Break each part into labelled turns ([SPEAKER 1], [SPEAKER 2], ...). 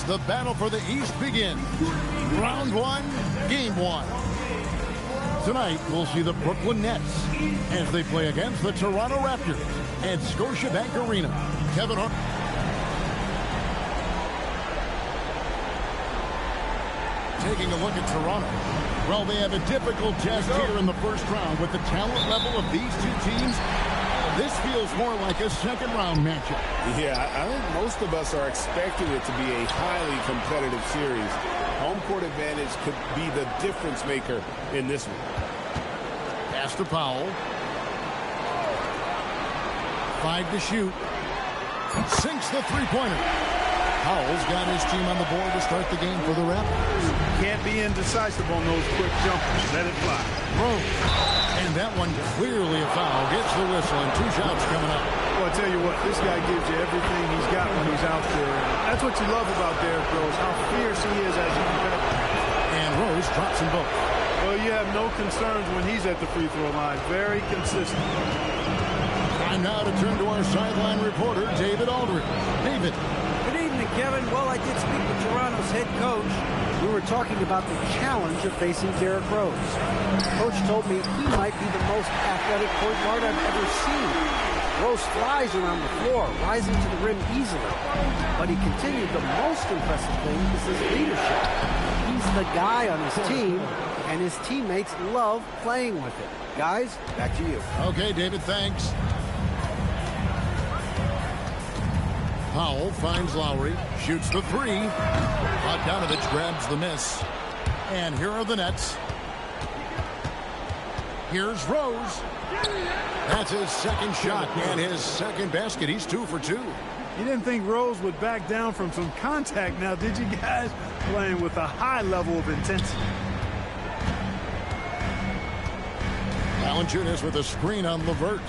[SPEAKER 1] the battle for the East begins. Round one, game one. Tonight, we'll see the Brooklyn Nets as they play against the Toronto Raptors at Scotiabank Arena. Kevin Hart. Taking a look at Toronto. Well, they have a difficult test here in the first round with the talent level of these two teams. This feels more like a second-round matchup.
[SPEAKER 2] Yeah, I think most of us are expecting it to be a highly competitive series. Home court advantage could be the difference maker in this one.
[SPEAKER 1] Pass to Powell. 5 to shoot. Sinks the three-pointer. Powell's got his team on the board to start the game for the Raptors.
[SPEAKER 3] Can't be indecisive on those quick jumpers. Let it fly.
[SPEAKER 1] Rose. And that one clearly a foul. Gets the whistle and 2 shots coming up.
[SPEAKER 3] Well, I tell you what, this guy gives you everything he's got when he's out there. That's what you love about Derrick Rose, how fierce he is as a competitor.
[SPEAKER 1] And Rose drops them both.
[SPEAKER 3] Well, you have no concerns when he's at the free throw line. Very consistent.
[SPEAKER 1] Time now to turn to our sideline reporter, David Aldridge. David.
[SPEAKER 4] Good evening, Kevin. Well, I did speak with Toronto's head coach. We were talking about the challenge of facing Derrick Rose. Coach told me he might be the most athletic point guard I've ever seen. Rose flies around the floor, rising to the rim easily. But he continued, the most impressive thing is his leadership. He's the guy on his team, and his teammates love playing with him. Guys, back to you.
[SPEAKER 1] Okay, David, thanks. Powell finds Lowry, shoots the three. Bogdanovich grabs the miss. And here are the Nets. Here's Rose. That's his second shot and his second basket. He's 2 for 2.
[SPEAKER 3] You didn't think Rose would back down from some contact now, did you guys? Playing with a high level of intensity.
[SPEAKER 1] Valanciunas with a screen on LeVert.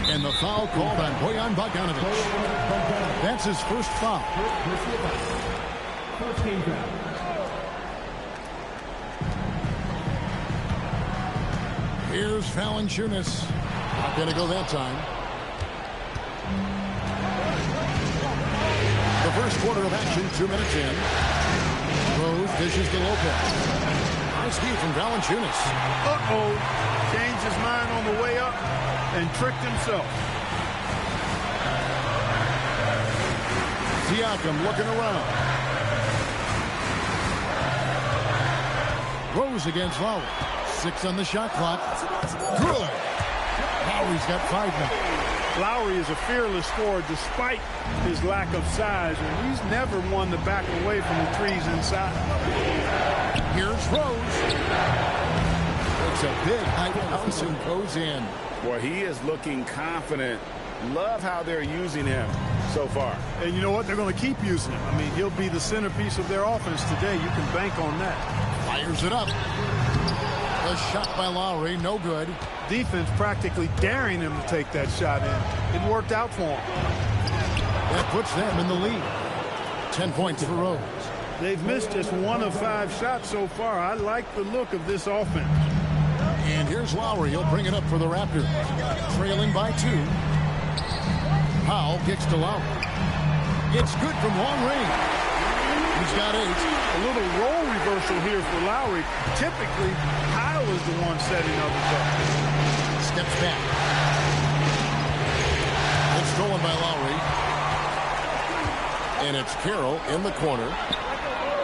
[SPEAKER 1] And the foul called on Bojan Bogdanovich. That's his first foul.
[SPEAKER 5] First game foul.
[SPEAKER 1] Here's Valanciunas. Not going to go that time. The first quarter of action, 2 minutes in. Rose dishes to Lopez. Nice feed from Valanciunas.
[SPEAKER 3] Uh-oh. Changed his mind on the way up and tricked himself.
[SPEAKER 1] Siakam looking around. Rose against Lowry. 6 on the shot clock. Good. Lowry's got 5 now.
[SPEAKER 3] Lowry is a fearless scorer despite his lack of size, and he's never one to back away from the threes inside.
[SPEAKER 1] Here's Rose. It's a big high bounce and goes in.
[SPEAKER 2] Boy, he is looking confident. Love how they're using him so far.
[SPEAKER 3] And you know what? They're going to keep using him. I mean, he'll be the centerpiece of their offense today. You can bank on that.
[SPEAKER 1] Fires it up. A shot by Lowry, no good.
[SPEAKER 3] Defense practically daring him to take that shot in. It worked out for him.
[SPEAKER 1] That puts them in the lead. 10 points for Rose.
[SPEAKER 3] They've missed just 1 of 5 shots so far. I like the look of this offense.
[SPEAKER 1] And here's Lowry. He'll bring it up for the Raptors. Trailing by 2. Powell kicks to Lowry. It's good from long range. He's got 8.
[SPEAKER 3] A little role reversal here for Lowry. Typically, Kyle is the one setting others up.
[SPEAKER 1] Steps back. It's stolen by Lowry. And it's Carroll in the corner.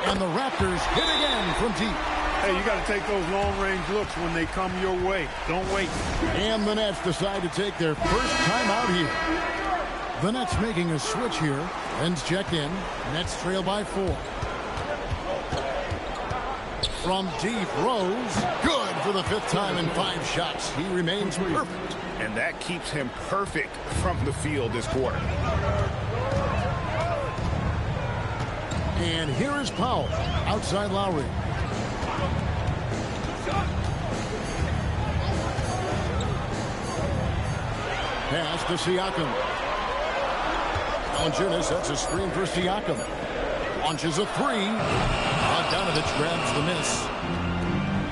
[SPEAKER 1] And the Raptors hit again from deep.
[SPEAKER 3] Hey, you got to take those long-range looks when they come your way. Don't wait.
[SPEAKER 1] And the Nets decide to take their first time out here. The Nets making a switch here. Lenz check in. Nets trail by 4. From deep, Rose. Good for the 5th time in 5 shots. He remains perfect.
[SPEAKER 2] And that keeps him perfect from the field this quarter.
[SPEAKER 1] And here is Powell. Outside Lowry. Pass to Siakam. Valanciunas sets a screen for Siakam. Launches a 3. Bogdanovich grabs the miss.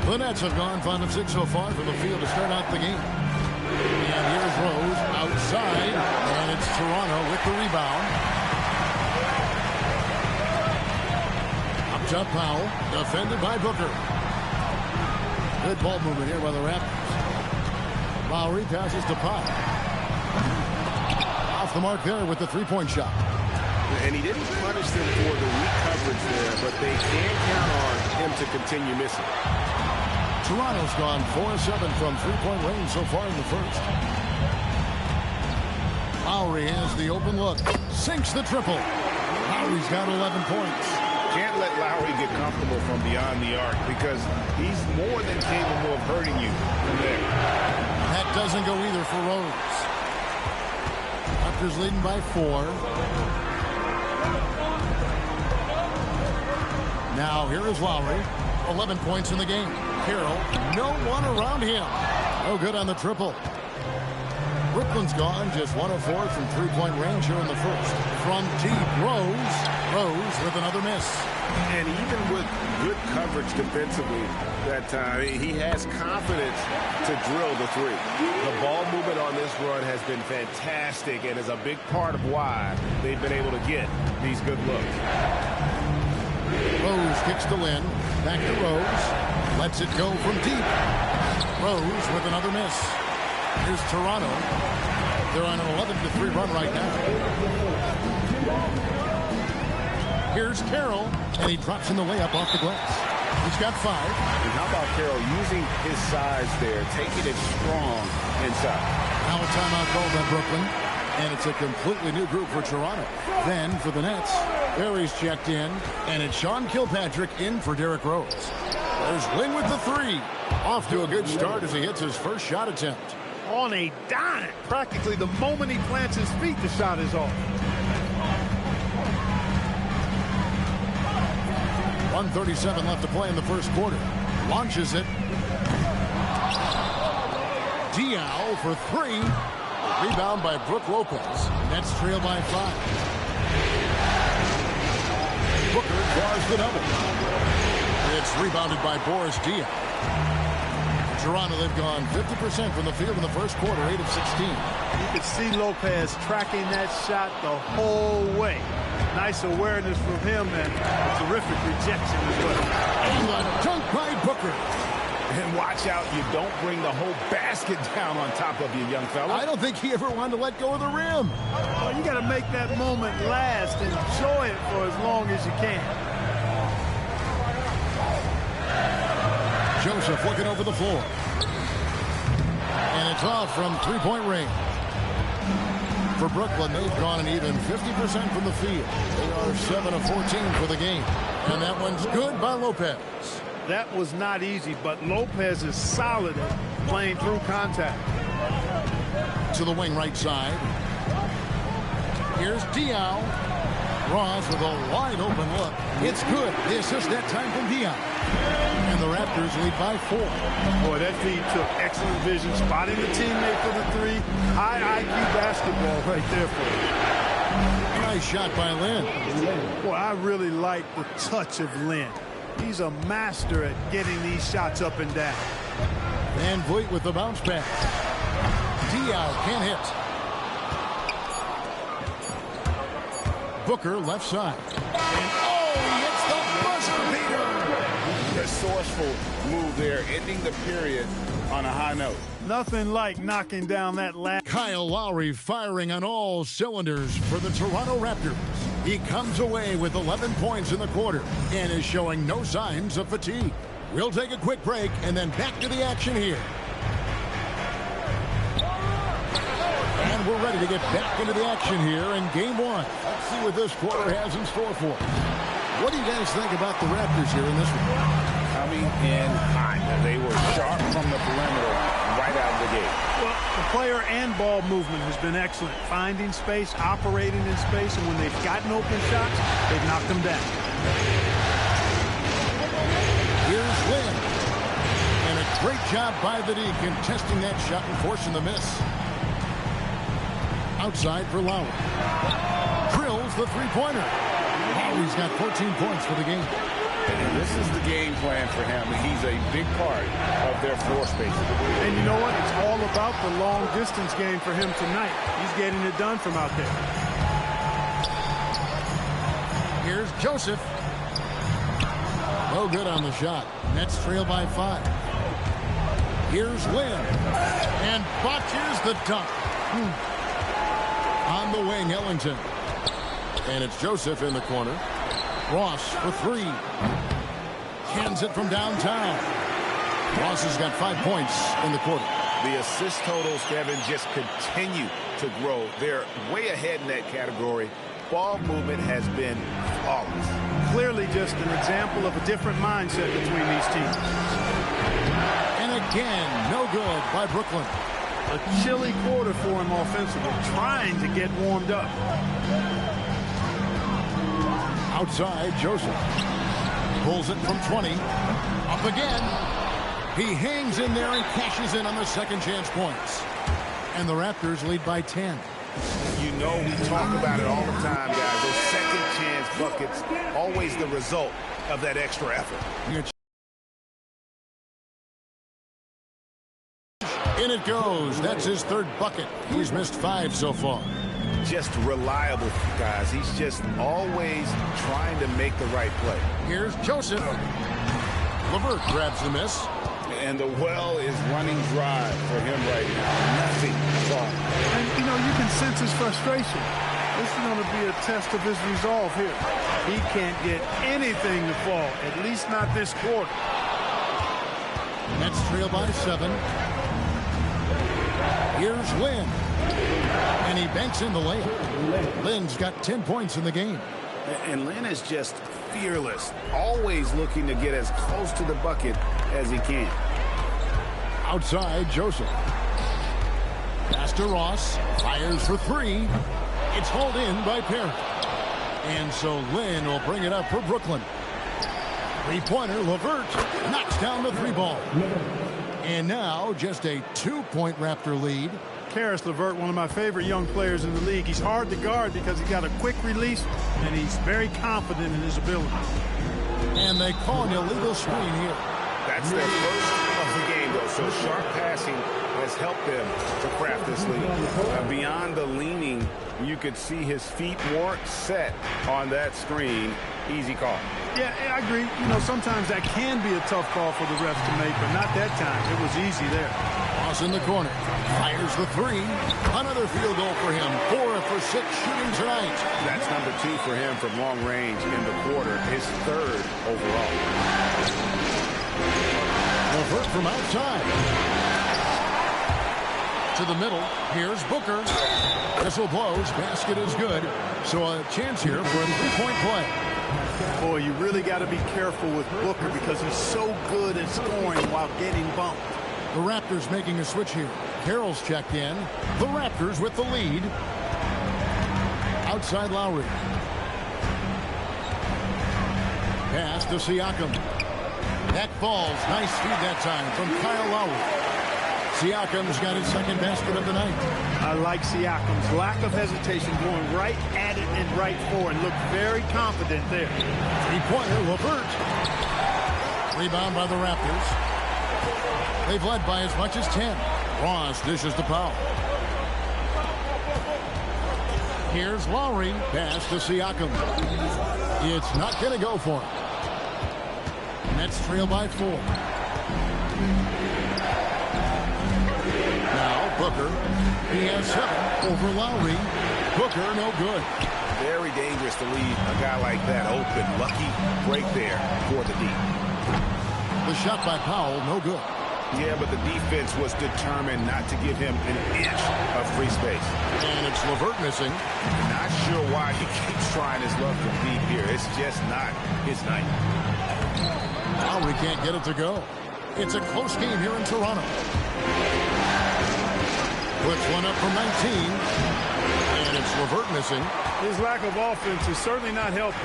[SPEAKER 1] The Nets have gone 5 of 6 so far from the field to start out the game. And here's Rose outside. And it's Toronto with the rebound. up Powell, defended by Booker. Good ball movement here by the Raptors. Lowry passes to Powell. Off the mark there with the three-point shot.
[SPEAKER 2] And he didn't punish them for the weak coverage there, but they can count on him to continue missing.
[SPEAKER 1] Toronto's gone 4-7 from three-point range so far in the first. Lowry has the open look. Sinks the triple. Lowry's got 11 points.
[SPEAKER 2] Can't let Lowry get comfortable from beyond the arc because he's more than capable of hurting you from there.
[SPEAKER 1] That doesn't go either for Rose. Raptors leading by 4. Now here is Lowry. 11 points in the game. Carroll, no one around him. No good on the triple. Brooklyn's gone just 1 of 4 from three-point range here in the first. From deep, Rose. Rose with another miss.
[SPEAKER 2] And even with good coverage defensively that time, he has confidence to drill the three. The ball movement on this run has been fantastic and is a big part of why they've been able to get these good looks.
[SPEAKER 1] Rose kicks to Lynn. Back to Rose. Lets it go from deep. Rose with another miss. Here's Toronto. They're on an 11-3 run right now. Here's Carroll, and he drops in the layup off the glass. He's got 5.
[SPEAKER 2] And how about Carroll using his size there, taking it strong inside.
[SPEAKER 1] Now a timeout called by Brooklyn, and it's a completely new group for Toronto. Then for the Nets, Barry's checked in, and it's Sean Kilpatrick in for Derrick Rose. There's Lynn with the 3. Off to a good start as he hits his first shot attempt.
[SPEAKER 3] On a dime. Practically the moment he plants his feet, the shot is off.
[SPEAKER 1] 1:37 left to play in the first quarter. Launches it. Diaw for 3. Rebound by Brook Lopez. Nets trail by 5. Booker draws the double. It's rebounded by Boris Diaw. Toronto, they've gone 50% from the field in the first quarter, 8 of 16.
[SPEAKER 3] You could see Lopez tracking that shot the whole way. Nice awareness from him and a terrific rejection as well.
[SPEAKER 1] And the dunk by Booker.
[SPEAKER 2] And watch out, you don't bring the whole basket down on top of you, young fella.
[SPEAKER 1] I don't think he ever wanted to let go of the rim.
[SPEAKER 3] Well, you got to make that moment last. Enjoy it for as long as you can.
[SPEAKER 1] Joseph looking over the floor. And it's off from three-point range. For Brooklyn, they've gone an even 50% from the field. They are 7 of 14 for the game. And that one's good by Lopez.
[SPEAKER 3] That was not easy, but Lopez is solid at playing through contact.
[SPEAKER 1] To the wing right side. Here's Diaw. Ross with a wide open look. It's good. The assist that time from Diaw. And the Raptors lead by 4.
[SPEAKER 3] Boy, that feed took excellent vision, spotting the teammate for the 3. High IQ basketball right there for him.
[SPEAKER 1] Nice shot by Lynn.
[SPEAKER 3] Boy, I really like the touch of Lynn. He's a master at getting these shots up and down.
[SPEAKER 1] Van Vliet with the bounce pass. Diaw can't hit. Booker left side. And he hits the buzzer beater.
[SPEAKER 2] Resourceful move there, ending the period on a high note.
[SPEAKER 3] Nothing like knocking down that last.
[SPEAKER 1] Kyle Lowry firing on all cylinders for the Toronto Raptors. He comes away with 11 points in the quarter and is showing no signs of fatigue. We'll take a quick break and then back to the action here. And we're ready to get back into the action here in Game 1. Let's see what this quarter has in store for us. What do you guys think about the Raptors here in this one?
[SPEAKER 2] Coming in hot. They were sharp from the perimeter right out of the gate.
[SPEAKER 3] Well, the player and ball movement has been excellent. Finding space, operating in space, and when they've gotten open shots, they've knocked them down.
[SPEAKER 1] Here's Lynn. And a great job by the D contesting that shot and forcing the miss. Outside for Lowry. Drills the three-pointer. Lowry's got 14 points for the game.
[SPEAKER 2] And this is the game plan for him. He's a big part of their floor space.
[SPEAKER 3] And you know what? It's all about the long distance game for him tonight. He's getting it done from out there.
[SPEAKER 1] Here's Joseph. No good on the shot. Nets trail by 5. Here's Lynn. And botches the dunk. On the wing, Ellington. And it's Joseph in the corner. Ross for 3. Cans it from downtown. Ross has got 5 points in the quarter.
[SPEAKER 2] The assist totals, Kevin, just continue to grow. They're way ahead in that category. Ball movement has been flawless.
[SPEAKER 3] Clearly just an example of a different mindset between these teams.
[SPEAKER 1] And again, no good by Brooklyn.
[SPEAKER 3] A chilly quarter for him offensively, trying to get warmed up.
[SPEAKER 1] Outside, Joseph. Pulls it from 20. Up again. He hangs in there and cashes in on the second chance points. And the Raptors lead by 10.
[SPEAKER 2] You know we talk about it all the time, guys. Those second chance buckets, always the result of that extra effort.
[SPEAKER 1] In it goes. That's his 3rd bucket. He's missed 5 so far.
[SPEAKER 2] Just reliable, guys. He's just always trying to make the right play.
[SPEAKER 1] Here's Joseph. LeVert grabs the miss.
[SPEAKER 2] And the well is running dry for him right now. Nothing falling.
[SPEAKER 3] And, you know, you can sense his frustration. This is going to be a test of his resolve here. He can't get anything to fall, at least not this quarter.
[SPEAKER 1] Nets trail by 7. Here's Lynn. And he banks in the layup. Lynn's got 10 points in the game.
[SPEAKER 2] And Lynn is just fearless, always looking to get as close to the bucket as he can.
[SPEAKER 1] Outside, Joseph. Pass to Ross. Fires for 3. It's hauled in by Perry. And so Lynn will bring it up for Brooklyn. 3-pointer, LeVert knocks down the 3-ball. And now just a 2-point Raptor lead.
[SPEAKER 3] Caris LeVert, one of my favorite young players in the league. He's hard to guard because he's got a quick release, and he's very confident in his ability.
[SPEAKER 1] And they call an illegal screen here.
[SPEAKER 2] That's their first of the game, though. So sharp passing has helped them to craft this lead. Beyond the leaning, you could see his feet weren't set on that screen. Easy call.
[SPEAKER 3] Yeah, I agree. You know, sometimes that can be a tough call for the refs to make, but not that time. It was easy there.
[SPEAKER 1] Ross in the corner. Fires the 3. Another field goal for him. 4 for 6 shooting tonight.
[SPEAKER 2] That's number 2 for him from long range in the quarter. His 3rd overall.
[SPEAKER 1] LeVert from outside. To the middle. Here's Booker. Whistle blows. Basket is good. So a chance here for a 3-point play.
[SPEAKER 3] Boy, you really got to be careful with Booker because he's so good at scoring while getting bumped.
[SPEAKER 1] The Raptors making a switch here. Carroll's checked in. The Raptors with the lead. Outside Lowry. Pass to Siakam. That falls. Nice feed that time from Kyle Lowry. Siakam's got his 2nd basket of the night.
[SPEAKER 3] I like Siakam's lack of hesitation, going right at it and right for it. Looked very confident there.
[SPEAKER 1] 3-pointer, LeVert. Rebound by the Raptors. They've led by as much as 10. Ross dishes the foul. Here's Lowry. Pass to Siakam. It's not going to go for him. Nets trail by 4. Now Booker. He has 7 over Lowry. Booker, no good.
[SPEAKER 2] Very dangerous to leave a guy like that open. Lucky break there for the D.
[SPEAKER 1] The shot by Powell, no good.
[SPEAKER 2] Yeah, but the defense was determined not to give him an inch of free space.
[SPEAKER 1] And it's LeVert missing.
[SPEAKER 2] Not sure why he keeps trying his luck from deep here. It's just not his night.
[SPEAKER 1] Lowry can't get it to go. It's a close game here in Toronto. Puts one up from 19. And it's LeVert missing.
[SPEAKER 3] His lack of offense is certainly not helping.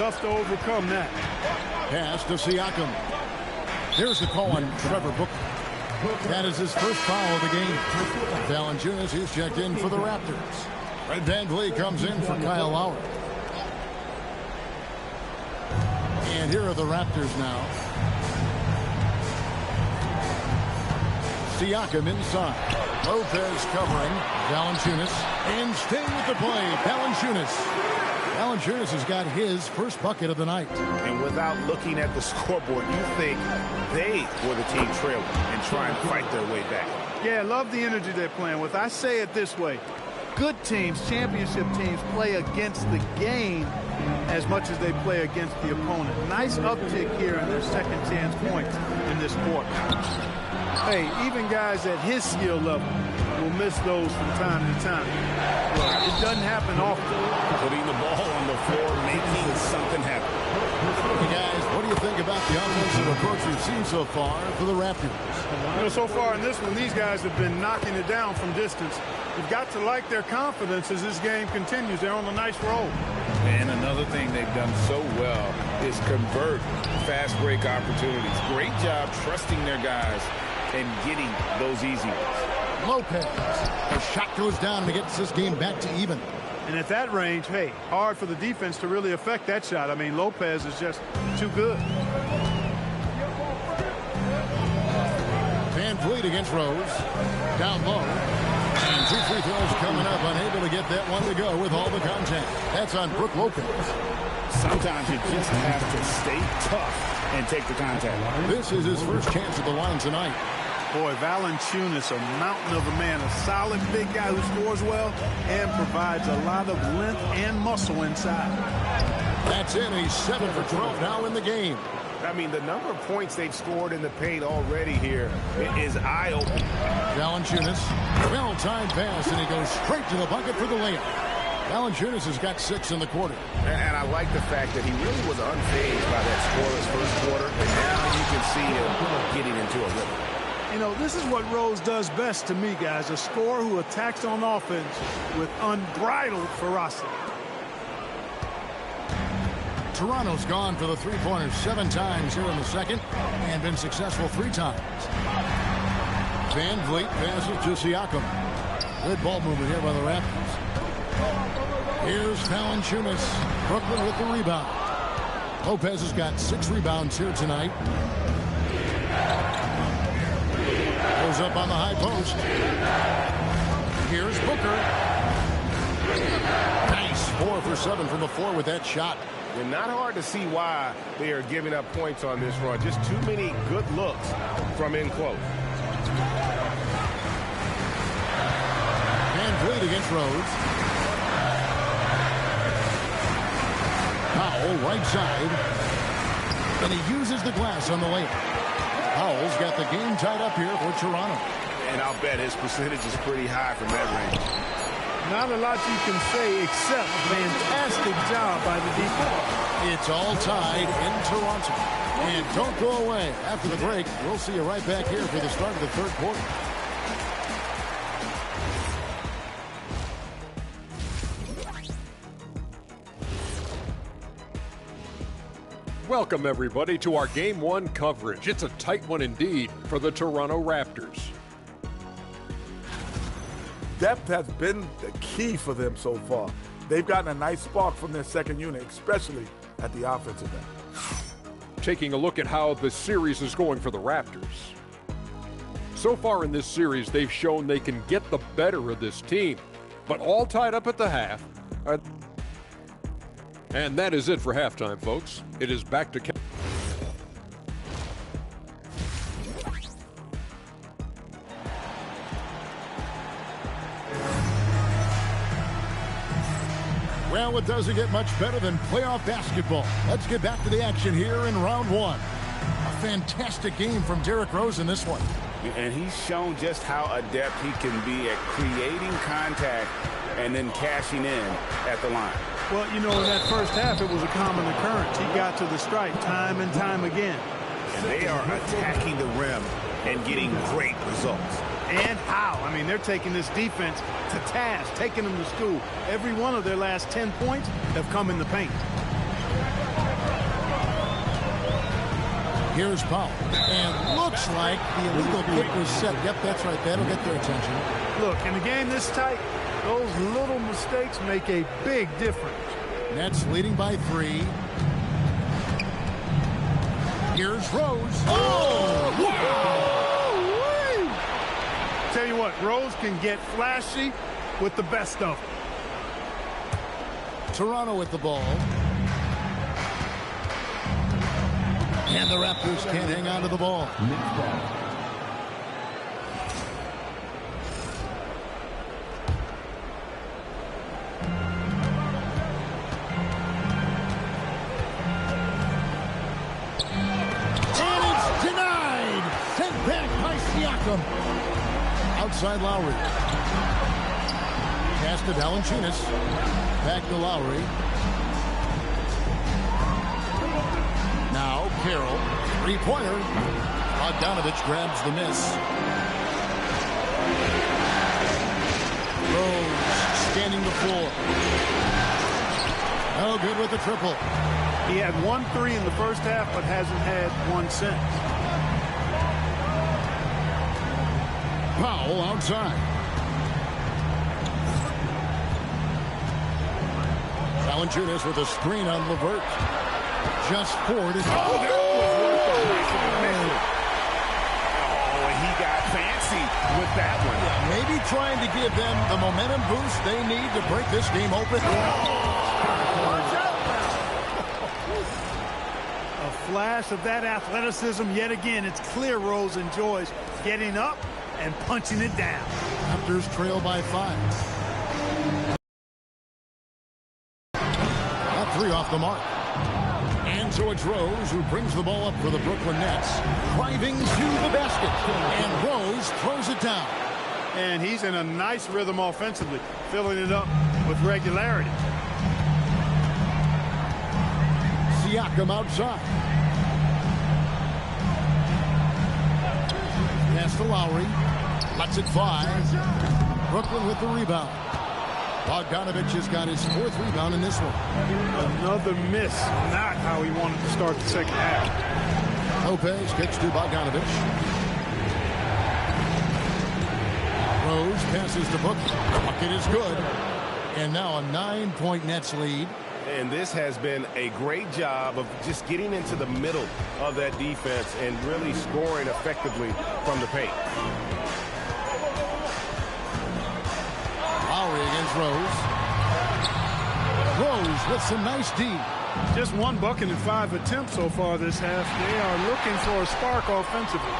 [SPEAKER 3] Tough to overcome that.
[SPEAKER 1] Pass to Siakam. Here's the call on Trevor Booker. That is his first foul of the game. Valanciunas is checked in for the Raptors. Red Van Vliet comes in for Kyle Lowry. And here are the Raptors now. Siakam inside. Lopez covering Valanciunas. And staying with the play, Valanciunas. Valanciunas has got his first bucket of the night.
[SPEAKER 2] And without looking at the scoreboard, you think they were the team trailing and trying to fight their way back.
[SPEAKER 3] Yeah, I love the energy they're playing with. I say it this way. Good teams, championship teams, play against the game as much as they play against the opponent. Nice uptick here in their second chance points in this quarter. Hey, even guys at his skill level will miss those from time to time. Well, it doesn't happen often.
[SPEAKER 2] Putting the ball on the floor, making something happen.
[SPEAKER 1] Hey guys, what do you think about the offensive approach we've seen so far for the Raptors?
[SPEAKER 3] You know, so far in this one, these guys have been knocking it down from distance. You've got to like their confidence as this game continues. They're on a nice roll.
[SPEAKER 2] And another thing they've done so well is convert fast break opportunities. Great job trusting their guys and getting those easy ones.
[SPEAKER 1] Lopez. The shot goes down and it gets this game back to even.
[SPEAKER 3] And at that range, hey, hard for the defense to really affect that shot. I mean, Lopez is just too good.
[SPEAKER 1] Van Vliet against Rose. Down low. And 2 free throws coming up. Unable to get that one to go with all the contact. That's on Brook Lopez.
[SPEAKER 2] Sometimes you just have to stay tough and take the contact.
[SPEAKER 1] This is his first chance at the line tonight.
[SPEAKER 3] Boy, Valanciunas, a mountain of a man, a solid big guy who scores well and provides a lot of length and muscle inside.
[SPEAKER 1] That's it. He's 7 for 12 now in the game.
[SPEAKER 2] I mean, the number of points they've scored in the paint already here is eye-opening.
[SPEAKER 1] Valanciunas, well-timed pass, and he goes straight to the bucket for the layup. Valanciunas has got 6 in the quarter.
[SPEAKER 2] And I like the fact that he really was unfazed by that scoreless first quarter, and now you can see him getting into a rhythm.
[SPEAKER 3] You know, this is what Rose does best to me, guys. A scorer who attacks on offense with unbridled ferocity.
[SPEAKER 1] Toronto's gone for the three-pointers 7 times here in the second and been successful 3 times. Van Vliet passes to Siakam. Good ball movement here by the Raptors. Here's Valanciunas. Brooklyn with the rebound. Lopez has got 6 rebounds here tonight. Goes up on the high post. Here's Booker. Nice 4 for 7 from the floor with that shot.
[SPEAKER 2] And not hard to see why they are giving up points on this run. Just too many good looks from in close.
[SPEAKER 1] Van Vliet against Rose. Powell right side. And he uses the glass on the layup. Powell's got the game tied up here for Toronto.
[SPEAKER 2] And I'll bet his percentage is pretty high from that range.
[SPEAKER 3] Not a lot you can say except fantastic job by the defense.
[SPEAKER 1] It's all tied in Toronto. And don't go away. After the break, we'll see you right back here for the start of the third quarter.
[SPEAKER 5] Welcome, everybody, to our Game 1 coverage. It's a tight one indeed for the Toronto Raptors.
[SPEAKER 6] Depth has been the key for them so far. They've gotten a nice spark from their second unit, especially at the offensive end.
[SPEAKER 5] Taking a look at how the series is going for the Raptors. So far in this series, they've shown they can get the better of this team, but all tied up at the half. And that is it for halftime, folks. It is back to...
[SPEAKER 1] Well, it doesn't get much better than playoff basketball. Let's get back to the action here in round 1. A fantastic game from Derrick Rose in this one.
[SPEAKER 2] And he's shown just how adept he can be at creating contact and then cashing in at the line.
[SPEAKER 3] Well, you know, in that first half, it was a common occurrence. He got to the stripe time and time again.
[SPEAKER 2] And they are attacking the rim and getting great results.
[SPEAKER 3] And how? I mean, they're taking this defense to task, taking them to school. Every one of their last 10 points have come in the paint.
[SPEAKER 1] Here's Powell. And looks like the illegal kick was set. Yep, that's right. That'll get their attention.
[SPEAKER 3] Look, in a game this tight, those little mistakes make a big difference.
[SPEAKER 1] Nets leading by 3. Here's Rose. Oh! Wow!
[SPEAKER 3] Tell you what, Rose can get flashy with the best of them.
[SPEAKER 1] Toronto with the ball. And the Raptors can't hang on to the ball. And it's denied. Sent back by Siakam. Outside Lowry. Pass to Valanciunas. Back to Lowry. Now Carroll, three-pointer. Bogdanovich grabs the miss. Rose scanning the floor. No good with the triple.
[SPEAKER 3] He had 1 3 in the first half, but hasn't had one since.
[SPEAKER 1] Powell outside. Valanciunas with a screen on LeVert. Just forward.
[SPEAKER 2] That was worth the price of admission. Oh, and he got fancy with that one.
[SPEAKER 1] Maybe trying to give them the momentum boost they need to break this game open.
[SPEAKER 3] A flash of that athleticism yet again. It's clear Rose enjoys getting up and punching it down.
[SPEAKER 1] Raptors trail by 5. That 3 off the mark. And so it's Rose who brings the ball up for the Brooklyn Nets. Driving to the basket. And Rose throws it down.
[SPEAKER 3] And he's in a nice rhythm offensively, filling it up with regularity.
[SPEAKER 1] Siakam outside. Pass to Lowry. Lets it fly. Brooklyn with the rebound. Bogdanovich has got his 4th rebound in this one.
[SPEAKER 3] Another miss. Not how he wanted to start the second half.
[SPEAKER 1] Lopez kicks to Bogdanovich. Rose passes to Booker. Bucket is good. And now a 9-point Nets lead.
[SPEAKER 2] And this has been a great job of just getting into the middle of that defense and really scoring effectively from the paint.
[SPEAKER 1] Lowry against Rose. Rose with some nice D.
[SPEAKER 3] Just 1 bucket in 5 attempts so far this half. They are looking for a spark offensively.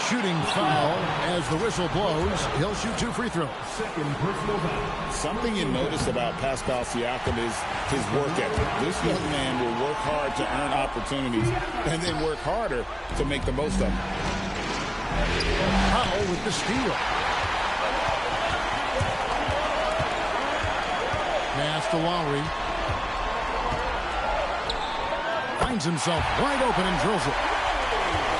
[SPEAKER 1] Shooting foul as the whistle blows. He'll shoot 2 free throws.
[SPEAKER 7] Something you notice about Pascal Siakam is his work ethic. This young man will work hard to earn opportunities and then work harder to make the most of them.
[SPEAKER 1] Powell with the steal. Pass to Lowry. Finds himself wide open and drills it.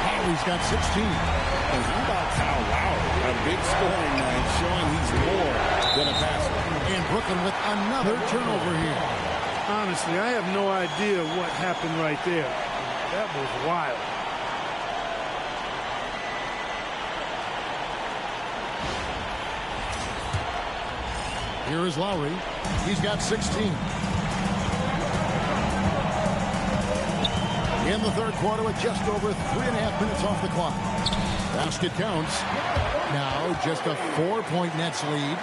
[SPEAKER 1] Lowry's got 16.
[SPEAKER 7] And how about Kyle Lowry? A big scoring night showing he's more than a passer.
[SPEAKER 1] And Brooklyn with another turnover here.
[SPEAKER 3] Honestly, I have no idea what happened right there. That was wild.
[SPEAKER 1] Here is Lowry. He's got 16. In the third quarter with just over 3.5 minutes off the clock. Basket counts. Now just a 4-point Nets lead.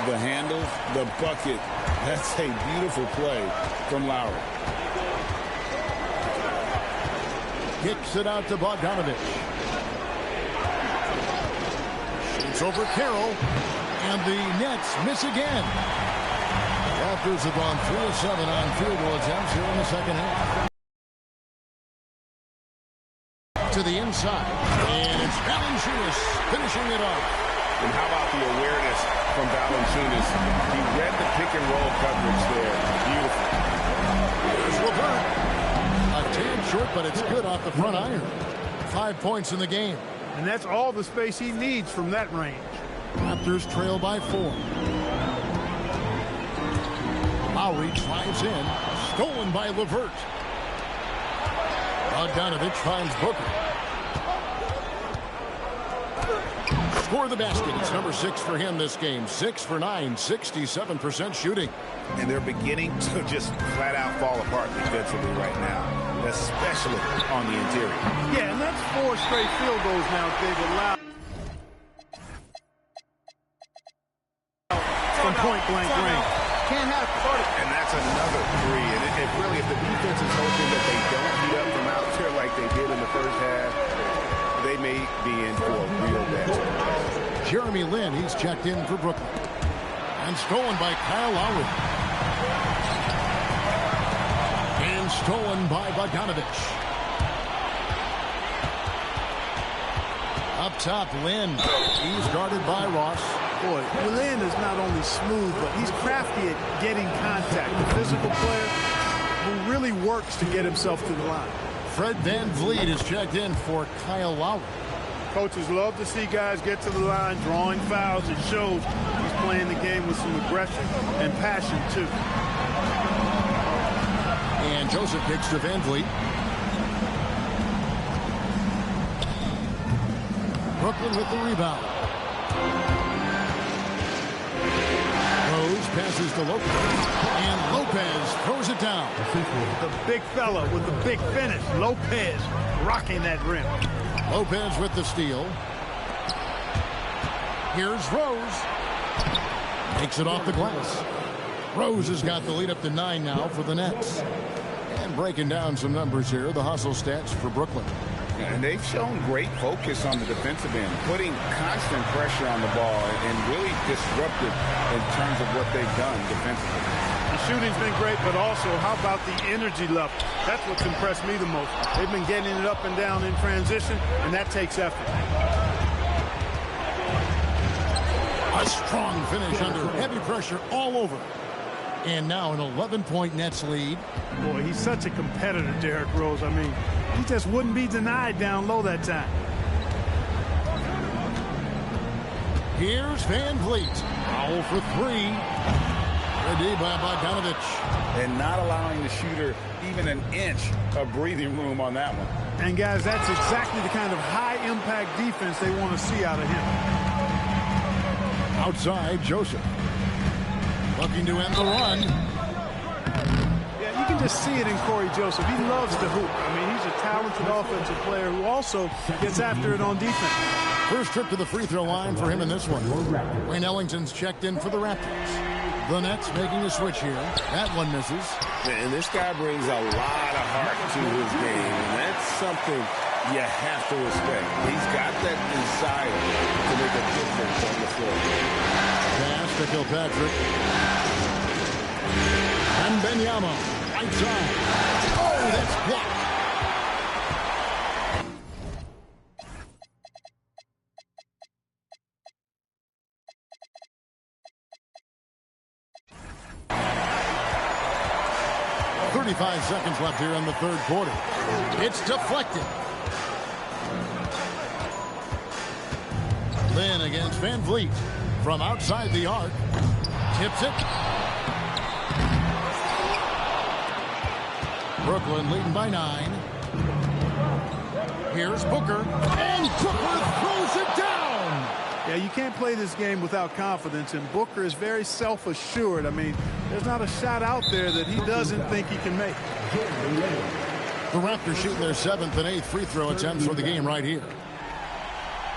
[SPEAKER 7] The handle, the bucket. That's a beautiful play from Lowry.
[SPEAKER 1] Kicks it out to Bogdanovich. Shoots over Carroll. And the Nets miss again. Raptors have gone 3 of 7 on field goal attempts here in the second half. To the inside. And it's Valanciunas finishing it off.
[SPEAKER 2] And how about the awareness from Valanciunas? He read the pick and roll coverage there. Beautiful.
[SPEAKER 1] There's LeVert. A tad short, but it's good off the front iron. 5 points in the game.
[SPEAKER 3] And that's all the space he needs from that range.
[SPEAKER 1] Raptors trail by 4. Lowry drives in. Stolen by LeVert. Bogdanovich finds Booker. Score the basket. It's number 6 for him this game. 6 for 9, 67% shooting.
[SPEAKER 2] And they're beginning to just flat out fall apart defensively right now, especially on the interior.
[SPEAKER 3] Yeah, and that's 4 straight field goals now they've allowed from point-blank range. Can't happen.
[SPEAKER 2] And that's another three. And it really, if the defense is hoping that they don't heat up from out there like they did in the first half, they may be in for a real bad surprise.
[SPEAKER 1] Jeremy Lin, he's checked in for Brooklyn. And stolen by Kyle Lowry. And stolen by Bogdanovich. Up top, Lin. He's guarded by Ross.
[SPEAKER 3] Boy, Lin is not only smooth, but he's crafty at getting contact. The physical player who really works to get himself to the line.
[SPEAKER 1] Fred VanVleet is checked in for Kyle Lowry.
[SPEAKER 3] Coaches love to see guys get to the line, drawing fouls. It shows he's playing the game with some aggression and passion, too.
[SPEAKER 1] And Joseph kicks to VanVleet. Brooklyn with the rebound. Rose passes to Lopez. And Lopez throws it down.
[SPEAKER 3] The big fella with the big finish. Lopez rocking that rim.
[SPEAKER 1] Lopez with the steal. Here's Rose. Takes it off the glass. Rose has got the lead up to 9 now for the Nets. And breaking down some numbers here, the hustle stats for Brooklyn.
[SPEAKER 7] And they've shown great focus on the defensive end, putting constant pressure on the ball and really disruptive in terms of what they've done defensively.
[SPEAKER 3] The shooting's been great, but also how about the energy level? That's what's impressed me the most. They've been getting it up and down in transition, and that takes effort.
[SPEAKER 1] A strong finish under heavy pressure all over. And now an 11-point Nets lead.
[SPEAKER 3] Boy, he's such a competitor, Derrick Rose. I mean, he just wouldn't be denied down low that time.
[SPEAKER 1] Here's VanVleet. Foul for 3. Ready by Bogdanovich.
[SPEAKER 7] And not allowing the shooter even an inch of breathing room on that one.
[SPEAKER 3] And, guys, that's exactly the kind of high-impact defense they want to see out of him.
[SPEAKER 1] Outside, Joseph. Looking to end the run.
[SPEAKER 3] Yeah, you can just see it in Corey Joseph. He loves to hoop. I mean, he's a talented offensive player who also gets after it on defense.
[SPEAKER 1] First trip to the free throw line for him in this one. Wayne Ellington's checked in for the Raptors. The Nets making a switch here. That one misses.
[SPEAKER 2] And this guy brings a lot of heart to his game, and that's something you have to respect. He's got that desire to make a difference on the floor.
[SPEAKER 1] Pass to Kilpatrick. And Benyama, right side. Oh, that's blocked. .35 seconds left here in the third quarter. It's deflected. Lin against VanVleet from outside the arc. Tips it. Brooklyn leading by 9. Here's Booker. And Booker throws it down.
[SPEAKER 3] Yeah, you can't play this game without confidence, and Booker is very self-assured. I mean, there's not a shot out there that he doesn't think he can make.
[SPEAKER 1] The Raptors shooting their 7th and 8th free throw attempts for the game right here.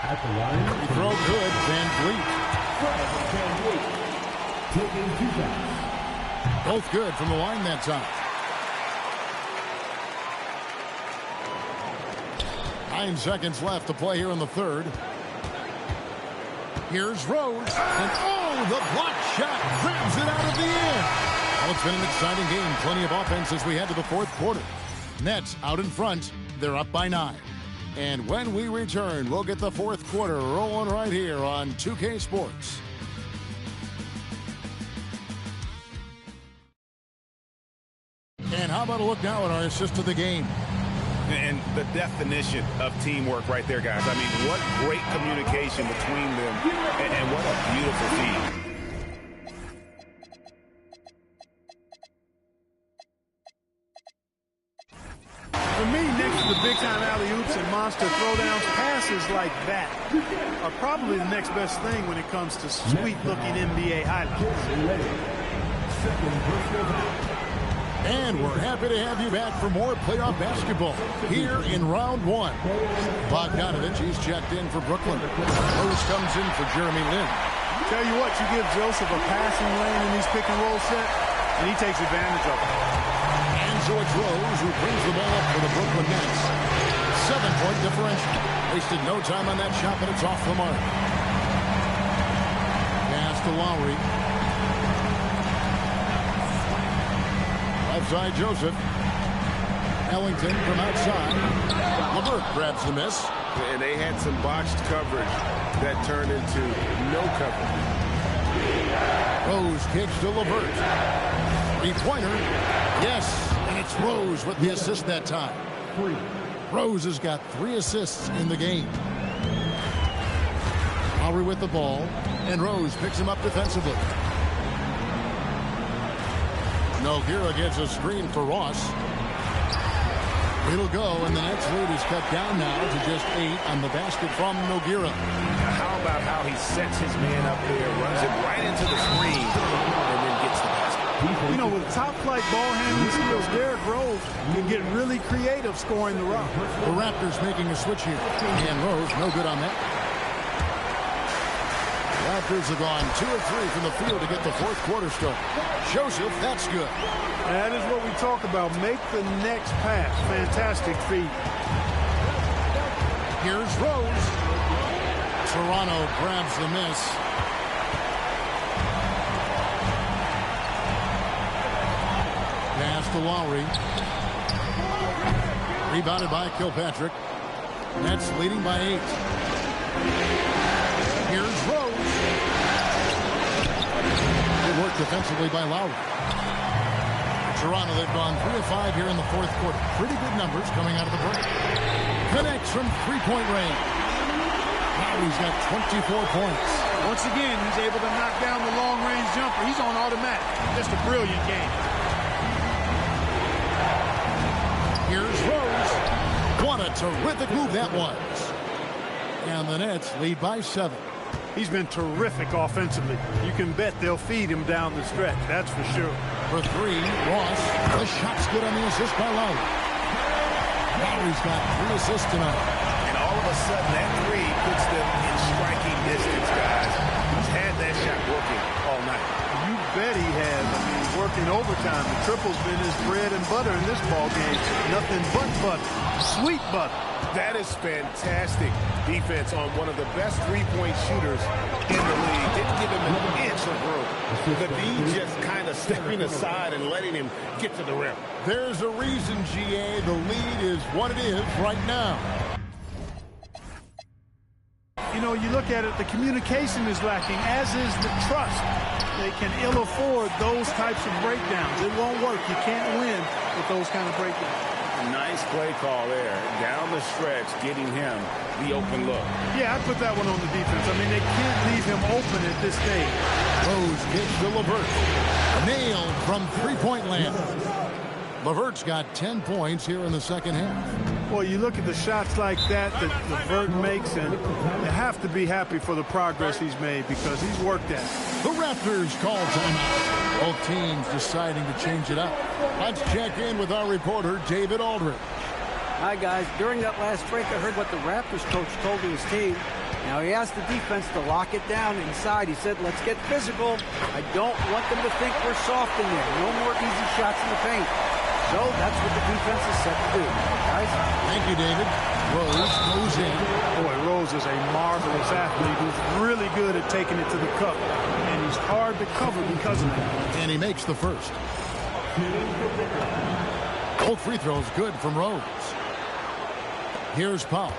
[SPEAKER 8] At the line,
[SPEAKER 1] Free throw good, VanVleet. Both good from the line that time. 9 seconds left to play here in the third. Here's Rose. And oh, the block shot grabs it out of the air. Well, it's been an exciting game. Plenty of offense as we head to the fourth quarter. Nets out in front. They're up by 9. And when we return, we'll get the fourth quarter rolling right here on 2K Sports. And how about a look now at our assist of the game?
[SPEAKER 2] And the definition of teamwork right there, guys. I mean, what great communication between them, and what a beautiful team.
[SPEAKER 3] For me, next to the big-time alley-oops and monster throwdowns, passes like that are probably the next best thing when it comes to sweet-looking NBA highlights.
[SPEAKER 1] And we're happy to have you back for more playoff basketball here in round 1. Bogdanovich, he's checked in for Brooklyn. Rose comes in for Jeremy Lin.
[SPEAKER 3] Tell you what, you give Joseph a passing lane in these pick-and-roll sets, and he takes advantage of it.
[SPEAKER 1] And so it's Rose who brings the ball up for the Brooklyn Nets. 7-point differential. Wasted no time on that shot, but it's off the mark. Pass to Lowry. Left side, Joseph. Ellington from outside. LeVert grabs the miss.
[SPEAKER 2] And they had some botched coverage that turned into no coverage.
[SPEAKER 1] Rose kicks to LeVert. Three-pointer. Yes, and it's Rose with the assist that time. Rose has got 3 assists in the game. Lowry with the ball, and Rose picks him up defensively. Nogueira gets a screen for Ross. It'll go, and the Nets lead is cut down now to just 8 on the basket from Nogueira.
[SPEAKER 2] How about how he sets his man up there, runs it right into the screen, and then gets the basket.
[SPEAKER 3] You know, with top-flight ball handling skills, Derrick Rose can get really creative scoring the rock.
[SPEAKER 1] The Raptors making a switch here. And Rose, no good on that. Raptors have gone 2 of 3 from the field to get the fourth quarter start. Joseph, that's good.
[SPEAKER 3] That is what we talk about. Make the next pass. Fantastic feat.
[SPEAKER 1] Here's Rose. Toronto grabs the miss. Pass to Lowry. Rebounded by Kilpatrick. Nets leading by 8. Here's Rose. Good work defensively by Lowry. Toronto, they've gone 3 of 5 here in the fourth quarter. Pretty good numbers coming out of the break. Connects from three-point range. Lowry's got 24 points.
[SPEAKER 3] Once again, he's able to knock down the long-range jumper. He's on automatic. Just a brilliant game.
[SPEAKER 1] Here's Rose. What a terrific move that was. And the Nets lead by 7.
[SPEAKER 3] He's been terrific offensively. You can bet they'll feed him down the stretch. That's for sure.
[SPEAKER 1] For 3, Ross. The shot's good on the assist by Lowry. Lowry's got 3 assists tonight.
[SPEAKER 2] And all of a sudden, that 3 puts them in striking distance, guys. He's had that shot working all night.
[SPEAKER 3] You bet he has. I mean, working overtime. The triple's been his bread and butter in this ball game. Nothing but butter. Sweet butter.
[SPEAKER 2] That is fantastic defense on one of the best three-point shooters in the league. Didn't give him an inch of room. The D just kind of stepping aside and letting him get to the rim.
[SPEAKER 1] There's a reason, GA. The lead is what it is right now.
[SPEAKER 3] You know, you look at it, the communication is lacking, as is the trust. They can ill afford those types of breakdowns. It won't work. You can't win with those kind of breakdowns.
[SPEAKER 2] Nice play call there. Down the stretch, getting him the open look.
[SPEAKER 3] Yeah, I put that one on the defense. I mean, they can't leave him open at this stage.
[SPEAKER 1] Rose kicks to LeVert. Nailed from three-point land. LeVert's got 10 points here in the second half.
[SPEAKER 3] Well, you look at the shots like that LeVert makes, and you have to be happy for the progress he's made because he's worked at it.
[SPEAKER 1] The Raptors call timeout. Both teams deciding to change it up. Let's check in with our reporter, David Aldridge.
[SPEAKER 4] Hi, guys. During that last break, I heard what the Raptors coach told his team. Now, he asked the defense to lock it down inside. He said, let's get physical. I don't want them to think we're soft in there. No more easy shots in the paint. So that's what the defense is set to do. Guys?
[SPEAKER 1] Thank you, David. Rose goes in.
[SPEAKER 3] Boy, Rose is a marvelous athlete who's really good at taking it to the cup. And he's hard to cover because of that.
[SPEAKER 1] And he makes the first. Both free throws good from Rose. Here's Powell.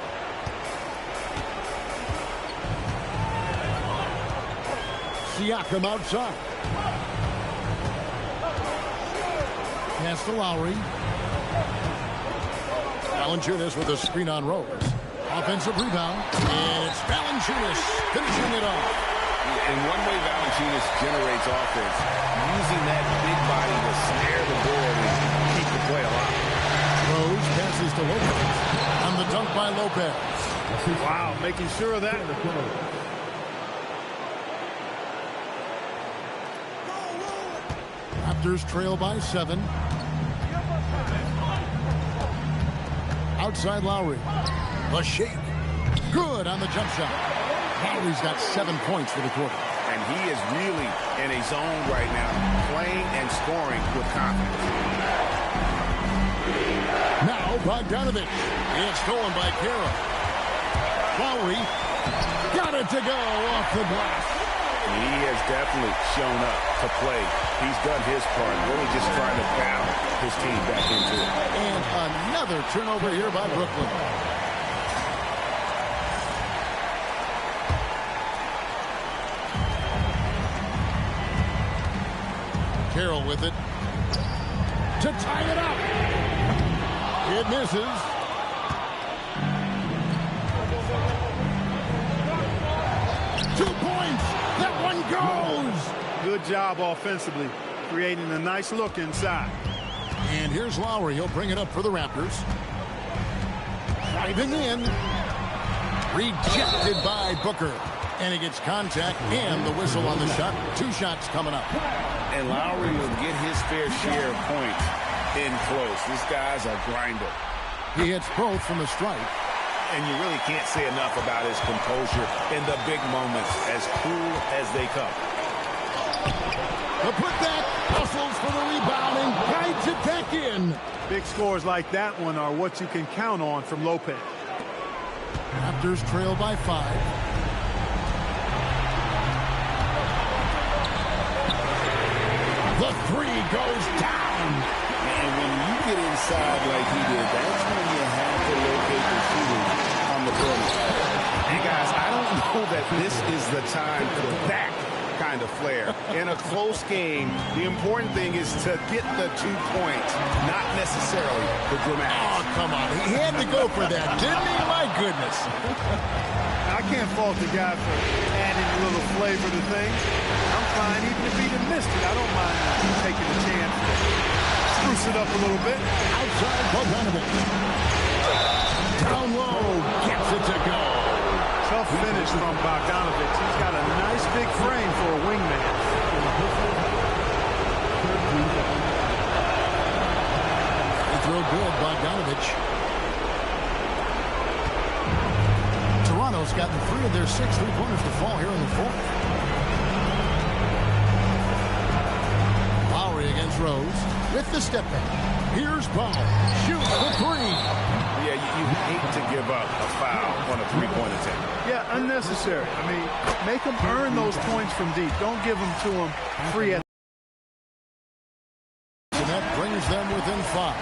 [SPEAKER 1] Siakam outside. Pass to Lowry. Valanciunas with a screen on Rose. Offensive rebound. And it's Valanciunas finishing it off.
[SPEAKER 2] And one way Valanciunas generates offense, using that big body to snare the board and keep the play alive.
[SPEAKER 1] Rose passes to Lopez. On the dunk by Lopez.
[SPEAKER 3] Wow, making sure of that.
[SPEAKER 1] Raptors trail by 7. Outside Lowry. The shake. Good on the jump shot. Lowry's got 7 points for the quarter.
[SPEAKER 2] And he is really in a zone right now, playing and scoring with confidence.
[SPEAKER 1] Now Bogdanovich. It's stolen by Carroll. Lowry got it to go off the glass.
[SPEAKER 2] He has definitely shown up to play. He's done his part, really just trying to battle his team back into it.
[SPEAKER 1] And another turnover here by Brooklyn. Carroll with it to tie it up. It misses. That one goes.
[SPEAKER 3] Good job offensively, creating a nice look inside.
[SPEAKER 1] And here's Lowry. He'll bring it up for the Raptors. Driving in. Rejected by Booker. And he gets contact and the whistle on the shot. 2 shots coming up.
[SPEAKER 2] And Lowry will get his fair share of points in close. This guy's a grinder.
[SPEAKER 1] He hits both from the strike.
[SPEAKER 2] And you really can't say enough about his composure in the big moments, as cool as they come.
[SPEAKER 1] The putback, hustles for the rebound and guides it back in.
[SPEAKER 3] Big scores like that one are what you can count on from Lopez.
[SPEAKER 1] Raptors trail by 5. The 3 goes down.
[SPEAKER 7] And when you get inside like he did, that's when you have to locate the shooters on the perimeter.
[SPEAKER 2] Hey, guys, I don't know that this is the time for that kind of flair. In a close game, the important thing is to get the 2 points, not necessarily the dramatics.
[SPEAKER 1] Oh, come on. He had to go for that, didn't he? My goodness.
[SPEAKER 3] I can't fault the guy for adding a little flavor to things. I'm fine even if he missed it. I don't mind taking a chance. Spruce it up a little bit.
[SPEAKER 1] Outside Bogdanovich. Down low. Gets it to go.
[SPEAKER 3] Tough finish from Bogdanovich. He's got a nice big frame for a wingman.
[SPEAKER 1] They throw good, Bogdanovich. Toronto's gotten 3 of their 6 3-pointers to fall here in the 4th. Lowry against Rose with the step back. Here's Paul. Shoots the 3.
[SPEAKER 2] Yeah, you hate to give up a foul on a 3-point attempt.
[SPEAKER 3] Yeah, unnecessary. I mean, make them earn those points from deep. Don't give them to them free at.
[SPEAKER 1] And that brings them within 5.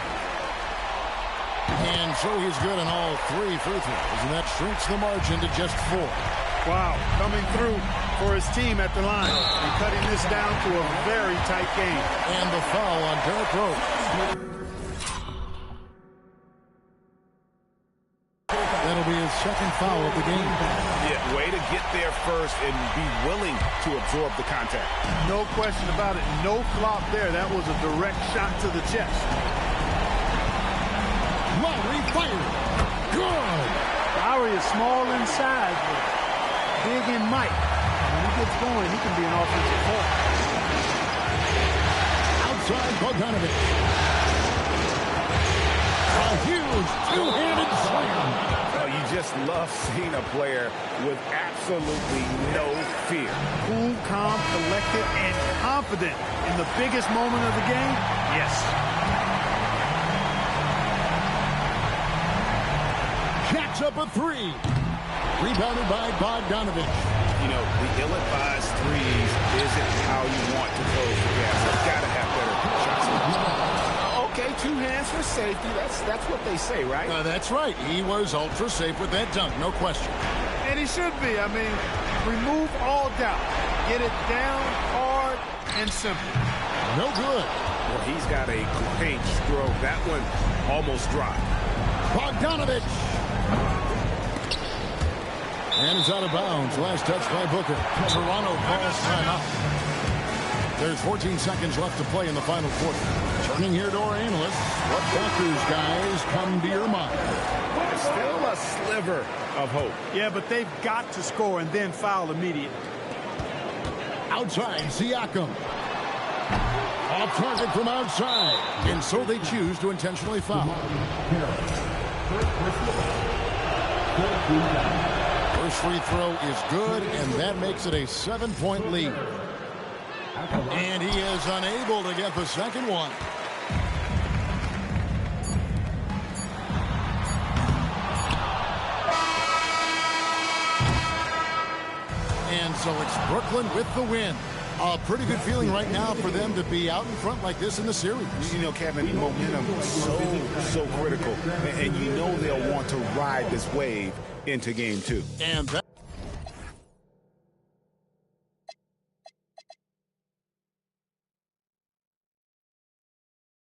[SPEAKER 1] And so he's good on all 3 free throws. And that shrinks the margin to just 4.
[SPEAKER 3] Wow, coming through for his team at the line and cutting this down to a very tight game.
[SPEAKER 1] And the foul on Derrick Rose. That'll be his 2nd foul of the game.
[SPEAKER 2] Yeah, way to get there first and be willing to absorb the contact.
[SPEAKER 3] No question about it. No flop there. That was a direct shot to the chest.
[SPEAKER 1] Lowry fired. Good.
[SPEAKER 3] Lowry is small inside, but big in might. When he gets going, he can be an offensive force.
[SPEAKER 1] Outside Bogdanovich. A huge 2-handed slam.
[SPEAKER 2] Oh, you just love seeing a player with absolutely no fear.
[SPEAKER 3] Cool, calm, collected, and confident in the biggest moment of the game. Yes.
[SPEAKER 1] Jacks up a 3. Rebounded by Bogdanovich.
[SPEAKER 2] You know, the ill-advised threes isn't how you want to close the gas. You've got to have better shots. Okay, 2 hands for safety. That's what they say, right?
[SPEAKER 1] That's right. He was ultra safe with that dunk, no question.
[SPEAKER 3] And he should be. I mean, remove all doubt. Get it down hard and simple.
[SPEAKER 1] No good.
[SPEAKER 2] Well, he's got a great stroke. That one almost dropped.
[SPEAKER 1] Bogdanovich. And it's out of bounds. Last touch by Booker. Toronto calls timeout. There's 14 seconds left to play in the final quarter. Turning here to our analysts. What factors, guys, come to your mind?
[SPEAKER 2] There's still a sliver of hope.
[SPEAKER 3] Yeah, but they've got to score and then foul immediately.
[SPEAKER 1] Outside, Siakam. Off target from outside. And so they choose to intentionally foul. First free throw is good, and that makes it a 7-point lead. And he is unable to get the second one. And so it's Brooklyn with the win. A pretty good feeling right now for them to be out in front like this in the series.
[SPEAKER 2] You know, Kevin, momentum is so critical. And you know they'll want to ride this wave into game 2.
[SPEAKER 1] And that